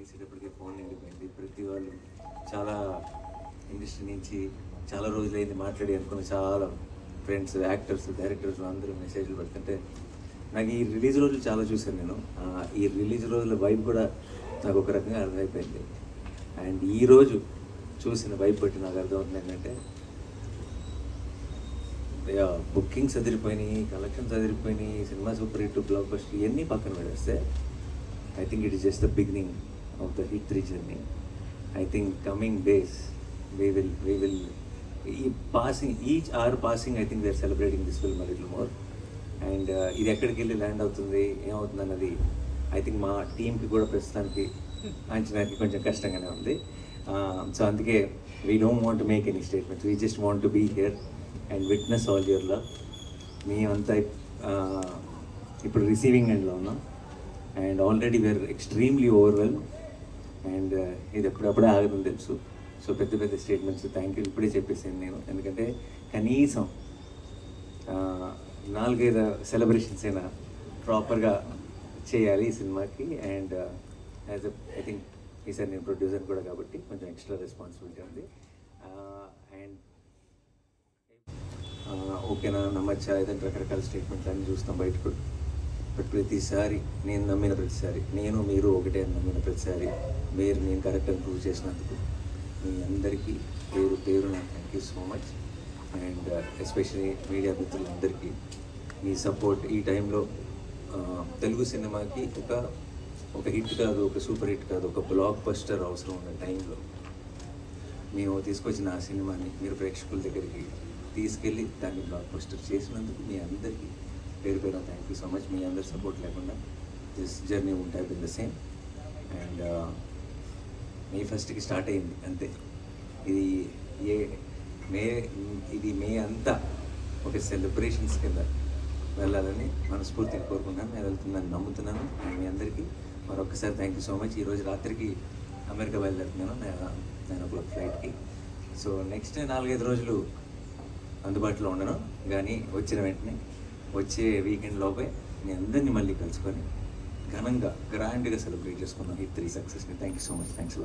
లేచేటప్పటికి phone నిండిపోయింది. ప్రతి వాళ్ళు చాలా ఇండస్ట్రీ నుంచి చాలా రోజులైంది మాట్లాడి అనుకున్న చాలా ఫ్రెండ్స్, యాక్టర్స్, డైరెక్టర్స్ అందరూ మెసేజ్లు పెడుతుంటే నాకు ఈ రిలీజ్ రోజులు చాలా చూశాను నేను. ఈ రిలీజ్ రోజుల వైబ్ కూడా నాకు ఒక రకంగా అర్థమైపోయింది. అండ్ ఈరోజు చూసిన వైబ్ బట్టి నాకు అర్థమవుతుంది ఏంటంటే బుకింగ్స్ అదిరిపోయినాయి, కలెక్షన్స్ అదిరిపోయినాయి, cinema super hit, block buster పక్కన పెడేస్తే I think it is just the beginning of the hit 3 journey. I think coming days we will each hour passing I think we are celebrating this film a little more. And ఇది ఎక్కడికి వెళ్ళి land అవుతుంది, ఏమవుతుంది అన్నది I think మా టీంకి కూడా ప్రస్తుతానికి అంచనాకి కొంచెం కష్టంగానే ఉంది. సో అందుకే we don't want to make any statements, we just want to be here and witness all your love. మేమంతా ఇప్పుడు రిసీవింగ్ ఎండ్లో ఉన్నాం and already we are extremely overwhelm. And ఇది ఎప్పుడప్పుడే ఆగదని తెలుసు. సో పెద్ద పెద్ద స్టేట్మెంట్స్ థ్యాంక్ యూ ఇప్పుడే చెప్పేసాను నేను, ఎందుకంటే కనీసం 4-5 సెలబ్రేషన్స్ అయినా ప్రాపర్గా చేయాలి ఈ సినిమాకి. అండ్ యాజ్ ఐ థింక్ ఈసారి నేను ప్రొడ్యూసర్ కూడా కాబట్టి కొంచెం ఎక్స్ట్రా రెస్పాన్సిబిలిటీ ఉంది. అండ్ ఓకేనా నమ్మచ్చా ఏదంటే రకరకాల స్టేట్మెంట్లు అన్నీ చూస్తాం బయటకు. బట్ ప్రతిసారి నేను నమ్మిన ప్రతిసారి, నేను మీరు ఒకటే నమ్మిన ప్రతిసారి మీరు నేను కరెక్ట్ అని ప్రూవ్ చేసినందుకు మీ అందరికీ పేరు పేరు నాకు thank you so much. And especially media మిత్రులందరికీ మీ సపోర్ట్ ఈ టైంలో తెలుగు సినిమాకి ఒక హిట్ కాదు, ఒక సూపర్ హిట్ కాదు, ఒక బ్లాక్ బస్టర్ అవసరం ఉన్న టైంలో మేము తీసుకొచ్చిన ఆ సినిమాని మీరు ప్రేక్షకుల దగ్గరికి తీసుకెళ్ళి దాన్ని బ్లాక్ బస్టర్ చేసినందుకు మీ అందరికీ పేరు పేరు థ్యాంక్ యూ సో మచ్. మీ అందరి సపోర్ట్ లేకుండా this journey would have been the same. And May 1st start అయింది అంతే. ఇది మే అంతా ఒక సెలబ్రేషన్స్ కింద వెళ్ళాలని మనస్ఫూర్తిగా కోరుకున్నాను. నేను వెళ్తున్నాను, నమ్ముతున్నాను. అండ్ మీ అందరికీ మరొకసారి థ్యాంక్ యూ సో మచ్. ఈరోజు రాత్రికి అమెరికా బయలుదేరుతున్నాను 9 o'clock ఫ్లైట్కి. సో నెక్స్ట్ 4-5 రోజులు అందుబాటులో ఉండను, కానీ వచ్చిన వెంటనే వచ్చే వీకెండ్ లోపే మీ అందరినీ మళ్ళీ కలుసుకొని ఘనంగా గ్రాండ్గా సెలబ్రేట్ చేసుకున్నాం హిట్ 3 సక్సెస్ని. Thank you so much. Thanks.